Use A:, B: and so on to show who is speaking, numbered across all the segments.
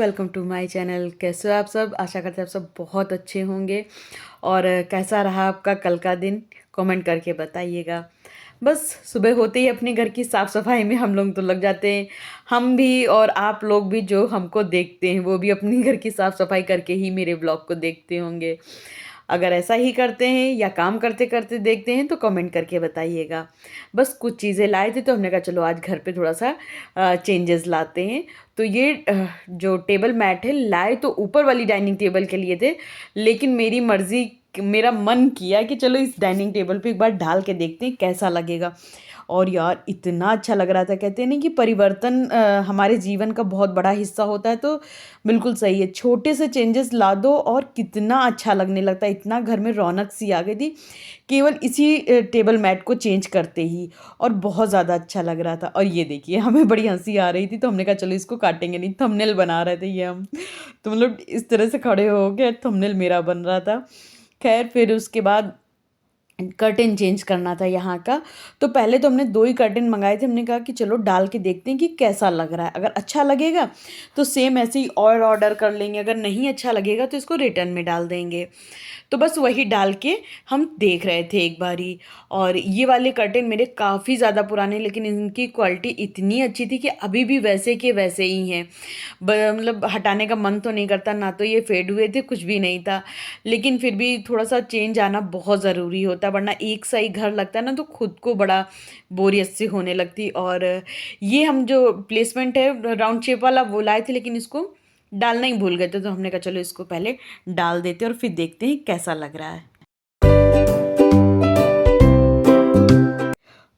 A: Welcome to my channel. कैसे हो आप सब? आशा करते हैं आप सब बहुत अच्छे होंगे। और कैसा रहा आपका कल का दिन? कमेंट करके बताइएगा। बस सुबह होते ही अपने घर की साफ़ सफाई में हम लोग तो लग जाते हैं। हम भी और आप लोग भी जो हमको देखते हैं वो भी अपनी घर की साफ़ सफाई करके ही मेरे ब्लॉग को देखते होंगे। अगर ऐसा ही करते हैं या काम करते करते देखते हैं तो कमेंट करके बताइएगा। बस कुछ चीज़ें लाए थे तो हमने कहा चलो आज घर पे थोड़ा सा चेंजेस लाते हैं। तो ये जो टेबल मैट है लाए तो ऊपर वाली डाइनिंग टेबल के लिए थे, लेकिन मेरी मर्ज़ी मेरा मन किया कि चलो इस डाइनिंग टेबल पे एक बार डाल के देखते हैं कैसा लगेगा। और यार इतना अच्छा लग रहा था। कहते हैं ना कि परिवर्तन हमारे जीवन का बहुत बड़ा हिस्सा होता है, तो बिल्कुल सही है। छोटे से चेंजेस ला दो और कितना अच्छा लगने लगता है। इतना घर में रौनक सी आ गई थी केवल इसी टेबल मैट को चेंज करते ही, और बहुत ज़्यादा अच्छा लग रहा था। और ये देखिए हमें बड़ी हंसी आ रही थी तो हमने कहा चलो इसको काटेंगे नहीं। थंबनेल बना रहे थे ये हम, तो मतलब इस तरह से खड़े हो गए, थंबनेल मेरा बन रहा था। खैर फिर उसके बाद कर्टेन चेंज करना था यहाँ का। तो पहले तो हमने 2 ही कर्टेन मंगाए थे। हमने कहा कि चलो डाल के देखते हैं कि कैसा लग रहा है। अगर अच्छा लगेगा तो सेम ऐसे ही और ऑर्डर कर लेंगे, अगर नहीं अच्छा लगेगा तो इसको रिटर्न में डाल देंगे। तो बस वही डाल के हम देख रहे थे एक बारी। और ये वाले कर्टेन मेरे काफ़ी ज़्यादा पुराने, लेकिन इनकी क्वालिटी इतनी अच्छी थी कि अभी भी वैसे के वैसे ही हैं। मतलब हटाने का मन तो नहीं करता, ना तो ये फेड हुए थे, कुछ भी नहीं था। लेकिन फिर भी थोड़ा सा चेंज आना बहुत ज़रूरी होता है, वरना एक सा ही घर लगता है ना तो खुद को बड़ा बोरियत सी होने लगती। और ये हम जो प्लेसमेंट है राउंड शेप वाला वो लाए थे, लेकिन इसको डालना ही भूल गए थे। तो हमने कहा चलो इसको पहले डाल देते हैं और फिर देखते हैं कैसा लग रहा है।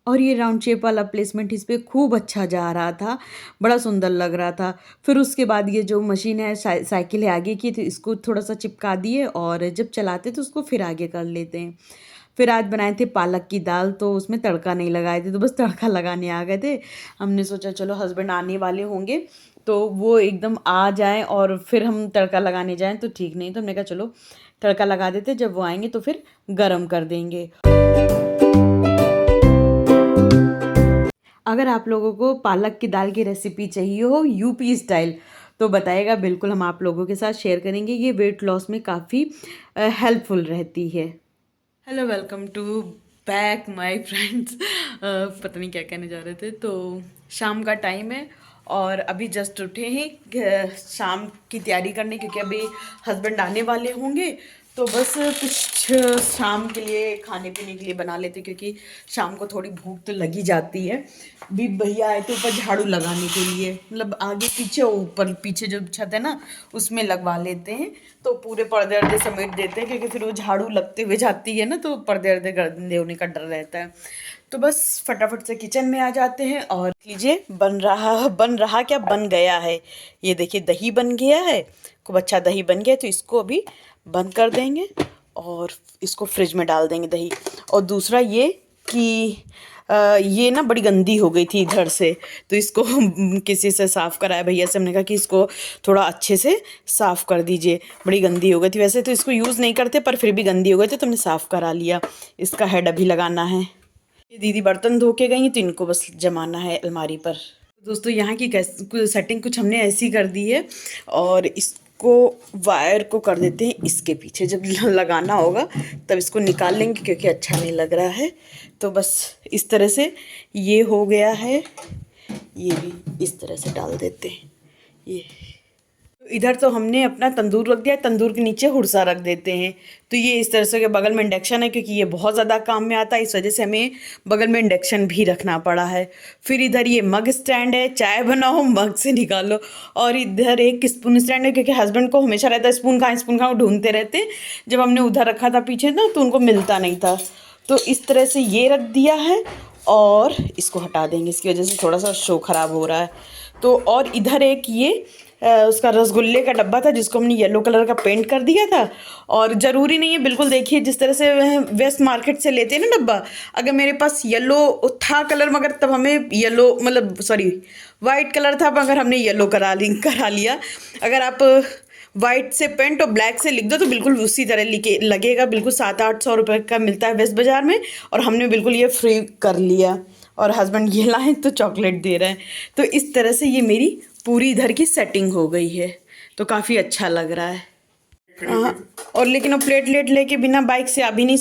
A: और ये राउंड शेप वाला प्लेसमेंट इस पे खूब अच्छा जा रहा था, बड़ा सुंदर लग रहा था। फिर उसके बाद ये जो मशीन है साइकिल है आगे की, तो इसको थोड़ा सा चिपका दिए और जब चलाते तो उसको फिर आगे कर लेते हैं। फिर आज बनाए थे पालक की दाल, तो उसमें तड़का नहीं लगाए थे, तो बस तड़का लगाने आ गए थे। हमने सोचा चलो हस्बैंड आने वाले होंगे तो वो एकदम आ जाएं और फिर हम तड़का लगाने जाएं तो ठीक नहीं। तो हमने कहा चलो तड़का लगा देते, जब वो आएंगे तो फिर गरम कर देंगे। अगर आप लोगों को पालक की दाल की रेसिपी चाहिए हो यूपी स्टाइल तो बताइएगा, बिल्कुल हम आप लोगों के साथ शेयर करेंगे। ये वेट लॉस में काफ़ी हेल्पफुल रहती है। Hello, welcome to back my friends. पता नहीं क्या कहने जा रहे थे। तो शाम का टाइम है और अभी जस्ट उठे हैं शाम की तैयारी करने, क्योंकि अभी हस्बैंड आने वाले होंगे। तो बस कुछ शाम के लिए खाने पीने के लिए बना लेते, क्योंकि शाम को थोड़ी भूख तो लगी जाती है। भी भैया आए थे ऊपर झाड़ू लगाने के लिए, मतलब आगे पीछे, ऊपर पीछे जो छत है ना उसमें लगवा लेते हैं। तो पूरे पर्दे अर्दे समेट देते हैं, क्योंकि फिर वो झाड़ू लगते हुए जाती है ना तो पर्दे अर्दे गंदे होने का डर रहता है। तो बस फटाफट से किचन में आ जाते हैं और लीजिए बन रहा क्या, बन गया है। ये देखिए दही बन गया है, खूब अच्छा दही बन गया। तो इसको अभी बंद कर देंगे और इसको फ्रिज में डाल देंगे दही। और दूसरा ये कि ये ना बड़ी गंदी हो गई थी इधर से, तो इसको किसी से साफ़ कराया, भैया से हमने कहा कि इसको थोड़ा अच्छे से साफ़ कर दीजिए, बड़ी गंदी हो गई थी। वैसे तो इसको यूज़ नहीं करते पर फिर भी गंदी हो गई थी तो हमने साफ़ करा लिया। इसका हेड अभी लगाना है। ये दीदी बर्तन धो के गई तो इनको बस जमाना है अलमारी पर। दोस्तों यहाँ की सेटिंग कुछ हमने ऐसी कर दी है, और इसको वायर को कर देते हैं इसके पीछे। जब लगाना होगा तब इसको निकाल लेंगे, क्योंकि अच्छा नहीं लग रहा है। तो बस इस तरह से ये हो गया है। ये भी इस तरह से डाल देते हैं। ये इधर तो हमने अपना तंदूर रख दिया, तंदूर के नीचे हुरसा रख देते हैं। तो ये इस तरह से के बगल में इंडक्शन है, क्योंकि ये बहुत ज़्यादा काम में आता है, इस वजह से हमें बगल में इंडक्शन भी रखना पड़ा है। फिर इधर ये मग स्टैंड है, चाय बनाओ मग से निकालो। और इधर एक स्पून स्टैंड है, क्योंकि हस्बैंड को हमेशा रहता है स्पून कहाँ ढूंढते रहते। जब हमने उधर रखा था पीछे ना तो उनको मिलता नहीं था। तो इस तरह से ये रख दिया है और इसको हटा देंगे, इसकी वजह से थोड़ा सा शो ख़राब हो रहा है। तो और इधर एक ये उसका रसगुल्ले का डब्बा था, जिसको हमने येलो कलर का पेंट कर दिया था। और ज़रूरी नहीं है, बिल्कुल देखिए जिस तरह से वेस्ट मार्केट से लेते हैं ना डब्बा, अगर मेरे पास येलो था कलर, मगर तब हमें येलो मतलब सॉरी वाइट कलर था, मगर हमने येलो करा लिया। अगर आप वाइट से पेंट और ब्लैक से लिख दो तो बिल्कुल उसी तरह लगेगा। बिल्कुल 700-800 रुपये का मिलता है वेस्ट बाज़ार में, और हमने बिल्कुल ये फ्री कर लिया। और हस्बैंड ये लाए तो चॉकलेट दे रहे हैं। तो इस तरह से ये मेरी पूरी इधर की सेटिंग हो गई है। तो काफ़ी अच्छा लग रहा है। हाँ, और लेकिन वो प्लेट लेट लेके बिना बाइक से अभी नहीं।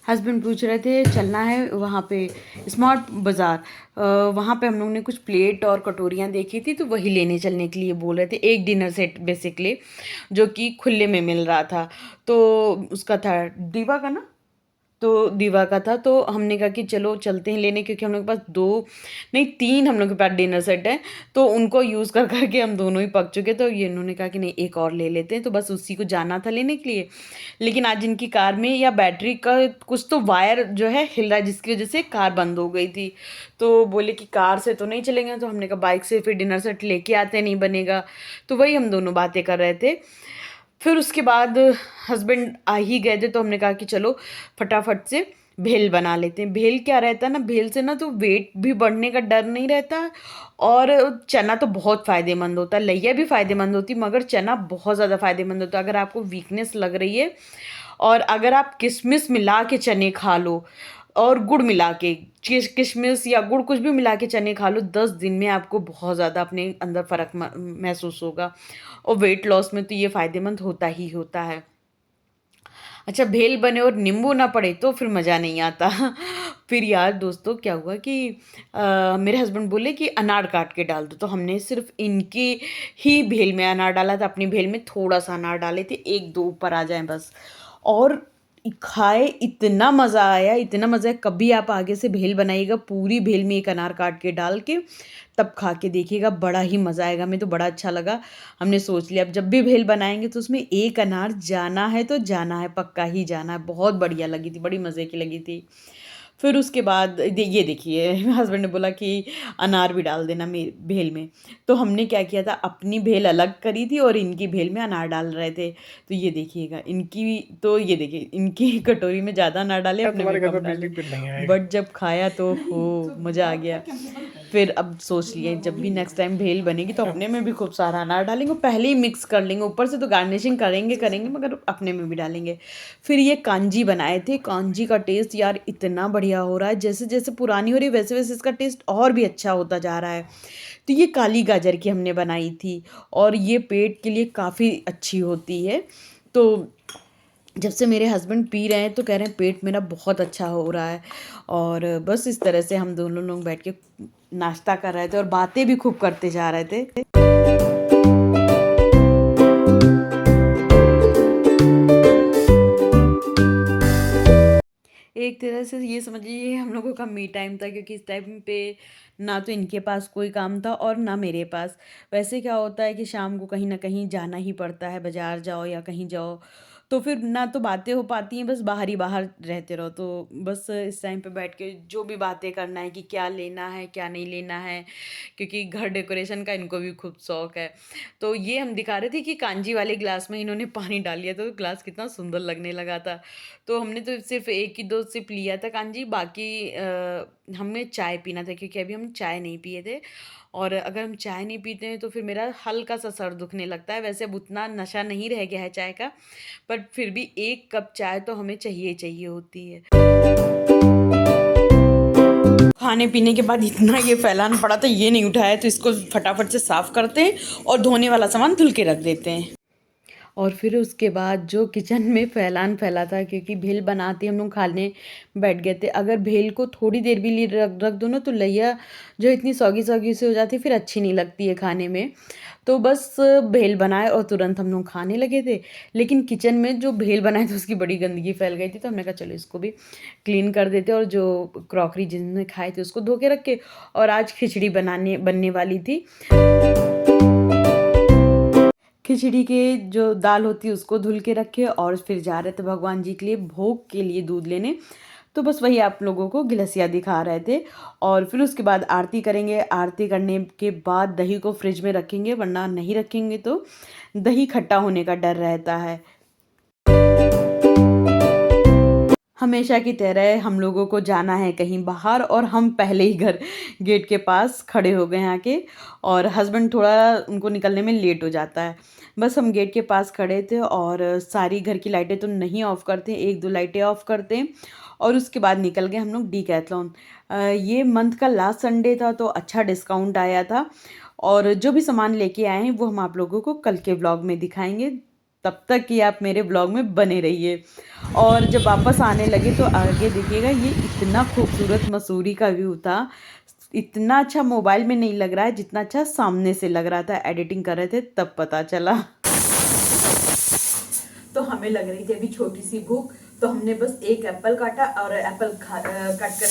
A: हस्बैंड पूछ रहे थे चलना है वहाँ पे स्मार्ट बाज़ार, वहाँ पे हम लोगों ने कुछ प्लेट और कटोरियाँ देखी थी तो वही लेने चलने के लिए बोल रहे थे, एक डिनर सेट बेसिकली जो कि खुले में मिल रहा था। तो उसका था दीवा का ना, तो दीवा का था, तो हमने कहा कि चलो चलते हैं लेने, क्योंकि हम लोग के पास दो नहीं तीन हम लोग के पास डिनर सेट है, तो उनको यूज़ कर करके हम दोनों ही पक चुके। तो ये इन्होंने कहा कि नहीं एक और ले लेते हैं, तो बस उसी को जाना था लेने के लिए। लेकिन आज इनकी कार में या बैटरी का कुछ तो वायर जो है हिल रहा है, जिसकी वजह से कार बंद हो गई थी। तो बोले कि कार से तो नहीं चलेंगे, तो हमने कहा बाइक से फिर डिनर सेट लेके आते, नहीं बनेगा। तो वही हम दोनों बातें कर रहे थे। फिर उसके बाद हस्बैंड आ ही गए थे, तो हमने कहा कि चलो फटाफट से भेल बना लेते हैं। भेल क्या रहता है ना, भेल से ना तो वेट भी बढ़ने का डर नहीं रहता, और चना तो बहुत फ़ायदेमंद होता है, लैया भी फ़ायदेमंद होती, मगर चना बहुत ज़्यादा फ़ायदेमंद होता है। अगर आपको वीकनेस लग रही है, और अगर आप किशमिश मिला के चने खा लो और गुड़ मिला के, किशमिश या गुड़ कुछ भी मिला के चने खा लो, 10 दिन में आपको बहुत ज़्यादा अपने अंदर फ़र्क महसूस होगा। और वेट लॉस में तो ये फ़ायदेमंद होता ही होता है। अच्छा, भेल बने और नींबू ना पड़े तो फिर मज़ा नहीं आता। फिर यार दोस्तों क्या हुआ कि मेरे हस्बैंड बोले कि अनार काट के डाल दो, तो हमने सिर्फ इनकी ही भेल में अनार डाला था, अपनी भेल में थोड़ा सा अनार डाले थे, एक दो ऊपर आ जाएं बस। और खाए, इतना मज़ा आया, इतना मज़ा है। कभी आप आगे से भेल बनाइएगा, पूरी भेल में एक अनार काट के डाल के तब खा के देखिएगा, बड़ा ही मज़ा आएगा। हमें तो बड़ा अच्छा लगा। हमने सोच लिया अब जब भी भेल बनाएंगे तो उसमें एक अनार जाना है तो जाना है, पक्का ही जाना है। बहुत बढ़िया लगी थी, बड़ी मज़े की लगी थी। फिर उसके बाद ये देखिए हस्बैंड ने बोला कि अनार भी डाल देना मेरी भेल में। तो हमने क्या किया था, अपनी भेल अलग करी थी और इनकी भेल में अनार डाल रहे थे। तो ये देखिएगा इनकी, तो ये देखिए इनकी कटोरी में ज़्यादा अनार डाले, अपने में कम डाले, बट जब खाया तो हो मज़ा आ गया। फिर अब सोच लिए जब भी नेक्स्ट टाइम भेल बनेगी तो अपने में भी खूब सारा अनार डालेंगे, पहले ही मिक्स कर लेंगे, ऊपर से तो गार्निशिंग करेंगे मगर अपने में भी डालेंगे। फिर ये कांजी बनाए थे, कांजी का टेस्ट यार इतना बढ़िया हो रहा है, जैसे जैसे पुरानी हो रही है वैसे वैसे इसका टेस्ट और भी अच्छा होता जा रहा है। तो ये काली गाजर की हमने बनाई थी, और ये पेट के लिए काफ़ी अच्छी होती है। तो जब से मेरे हस्बैंड पी रहे हैं तो कह रहे हैं पेट मेरा बहुत अच्छा हो रहा है। और बस इस तरह से हम दोनों लोग बैठ के नाश्ता कर रहे थे और बातें भी खूब करते जा रहे थे। एक तरह से ये समझिए हम लोगों का मी टाइम था, क्योंकि इस टाइम पे ना तो इनके पास कोई काम था और ना मेरे पास। वैसे क्या होता है कि शाम को कहीं ना कहीं जाना ही पड़ता है, बाज़ार जाओ या कहीं जाओ, तो फिर ना तो बातें हो पाती हैं, बस बाहर ही बाहर रहते रहो। तो बस इस टाइम पे बैठ के जो भी बातें करना है कि क्या लेना है क्या नहीं लेना है, क्योंकि घर डेकोरेशन का इनको भी खूब शौक है। तो ये हम दिखा रहे थे कि कांजी वाले ग्लास में इन्होंने पानी डाल लिया, तो ग्लास कितना सुंदर लगने लगा था। तो हमने तो सिर्फ एक ही दो सिप लिया था कांजी, बाकी हमें चाय पीना था, क्योंकि अभी हम चाय नहीं पिए थे। और अगर हम चाय नहीं पीते हैं तो फिर मेरा हल्का सा सर दुखने लगता है। वैसे अब उतना नशा नहीं रह गया है चाय का, बट फिर भी एक कप चाय तो हमें चाहिए चाहिए होती है। खाने पीने के बाद इतना ये फैलान पड़ा था, ये नहीं उठाया, तो इसको फटाफट से साफ़ करते हैं और धोने वाला सामान धुल के रख देते हैं। और फिर उसके बाद जो किचन में फैलान फैला था, क्योंकि भेल बनाते हम लोग खाने बैठ गए थे। अगर भेल को थोड़ी देर भी लिए रख रख दो ना तो लैया जो इतनी सौगी सौगी से हो जाती है, फिर अच्छी नहीं लगती है खाने में। तो बस भेल बनाए और तुरंत हम लोग खाने लगे थे। लेकिन किचन में जो भेल बनाए थे उसकी बड़ी गंदगी फैल गई थी, तो हमने कहा चलो इसको भी क्लीन कर देते, और जो क्रॉकरी जिनने खाए थे उसको धो के रखे। और आज खिचड़ी बनने वाली थी। खिचड़ी के जो दाल होती है उसको धुल के रखे, और फिर जा रहे थे भगवान जी के लिए भोग के लिए दूध लेने। तो बस वही आप लोगों को गिलसिया दिखा रहे थे। और फिर उसके बाद आरती करेंगे, आरती करने के बाद दही को फ्रिज में रखेंगे, वरना नहीं रखेंगे तो दही खट्टा होने का डर रहता है। हमेशा की तरह हम लोगों को जाना है कहीं बाहर और हम पहले ही घर गेट के पास खड़े हो गए हैं आके। और हस्बैंड थोड़ा उनको निकलने में लेट हो जाता है। बस हम गेट के पास खड़े थे और सारी घर की लाइटें तो नहीं ऑफ़ करते, एक दो लाइटें ऑफ़ करते हैं और उसके बाद निकल गए हम लोग डीकैथलॉन। ये मंथ का लास्ट संडे था तो अच्छा डिस्काउंट आया था और जो भी सामान लेके आए हैं वो हम आप लोगों को कल के व्लॉग में दिखाएंगे। तब तक कि आप मेरे व्लॉग में बने रहिए। और जब वापस आने लगे तो आगे देखिएगा, ये इतना खूबसूरत मसूरी का व्यू था। इतना अच्छा मोबाइल में नहीं लग रहा है जितना अच्छा सामने से लग रहा था। एडिटिंग कर रहे थे तब पता चला। तो हमें लग रही थी अभी छोटी सी भूख, तो हमने बस एक एप्पल काटा और एप्पल काट कर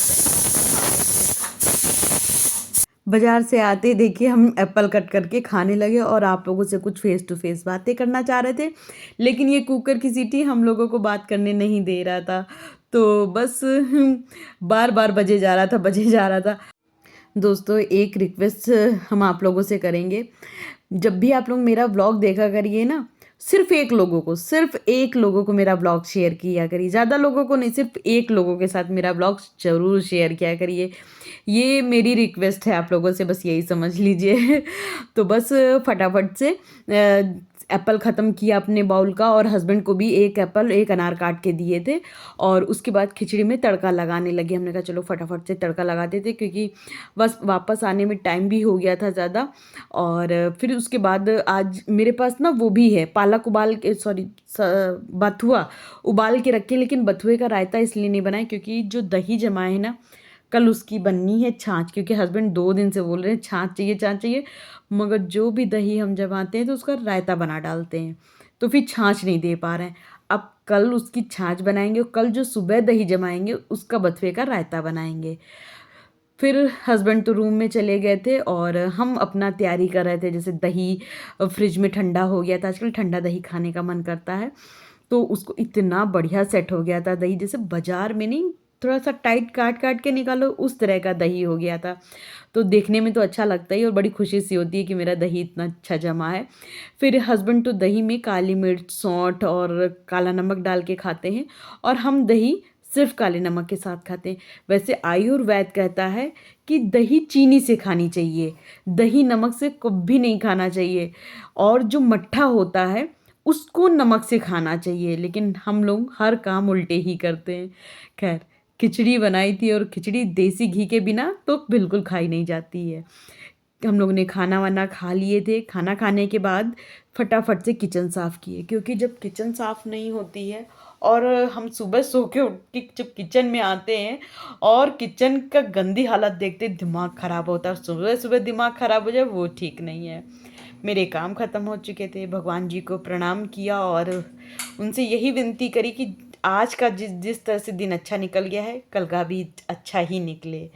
A: बाजार से आते देखिए हम एप्पल कट करके खाने लगे और आप लोगों से कुछ फेस टू फेस बातें करना चाह रहे थे, लेकिन ये कुकर की सीटी हम लोगों को बात करने नहीं दे रहा था। तो बस बार बार बजे जा रहा था, बजे जा रहा था। दोस्तों, एक रिक्वेस्ट हम आप लोगों से करेंगे, जब भी आप लोग मेरा व्लॉग देखा करिए ना, सिर्फ एक लोगों को मेरा व्लॉग शेयर किया करिए। ज़्यादा लोगों को नहीं, सिर्फ एक लोगों के साथ मेरा व्लॉग ज़रूर शेयर किया करिए। ये मेरी रिक्वेस्ट है आप लोगों से, बस यही समझ लीजिए। तो बस फटाफट से एप्पल ख़त्म किया अपने बाउल का और हस्बैंड को भी एक एप्पल एक अनार काट के दिए थे और उसके बाद खिचड़ी में तड़का लगाने लगे। हमने कहा चलो फटाफट से तड़का लगाते थे क्योंकि बस वापस आने में टाइम भी हो गया था ज़्यादा। और फिर उसके बाद आज मेरे पास ना वो भी है, पालक उबाल के, सॉरी बथुआ उबाल के रखे, लेकिन बथुए का रायता इसलिए नहीं बनाया क्योंकि जो दही जमा है ना, कल उसकी बननी है छाछ, क्योंकि हस्बैंड 2 दिन से बोल रहे हैं छाछ चाहिए छाछ चाहिए। मगर जो भी दही हम जमाते हैं तो उसका रायता बना डालते हैं, तो फिर छाछ नहीं दे पा रहे हैं। अब कल उसकी छाछ बनाएंगे और कल जो सुबह दही जमाएंगे उसका बथुए का रायता बनाएंगे। फिर हस्बैंड तो रूम में चले गए थे और हम अपना तैयारी कर रहे थे। जैसे दही फ्रिज में ठंडा हो गया था, आजकल ठंडा दही खाने का मन करता है, तो उसको इतना बढ़िया सेट हो गया था दही, जैसे बाजार में नहीं थोड़ा सा टाइट काट काट के निकालो उस तरह का दही हो गया था। तो देखने में तो अच्छा लगता ही और बड़ी खुशी सी होती है कि मेरा दही इतना अच्छा जमा है। फिर हस्बैंड तो दही में काली मिर्च, सौंठ और काला नमक डाल के खाते हैं और हम दही सिर्फ काले नमक के साथ खाते हैं। वैसे आयुर्वेद कहता है कि दही चीनी से खानी चाहिए, दही नमक से कभी नहीं खाना चाहिए, और जो मट्ठा होता है उसको नमक से खाना चाहिए, लेकिन हम लोग हर काम उल्टे ही करते हैं। खैर, खिचड़ी बनाई थी और खिचड़ी देसी घी के बिना तो बिल्कुल खाई नहीं जाती है। हम लोग ने खाना वाना खा लिए थे। खाना खाने के बाद फटाफट से किचन साफ़ किए, क्योंकि जब किचन साफ़ नहीं होती है और हम सुबह सो के उठ के जब किचन में आते हैं और किचन का गंदी हालत देखते दिमाग ख़राब होता है। सुबह सुबह दिमाग ख़राब हो जाए वो ठीक नहीं है। मेरे काम ख़त्म हो चुके थे, भगवान जी को प्रणाम किया और उनसे यही विनती करी कि आज का जिस जिस तरह से दिन अच्छा निकल गया है, कल का भी अच्छा ही निकले।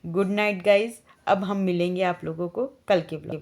A: Good night guys. अब हम मिलेंगे आप लोगों को कल के ब्लॉग।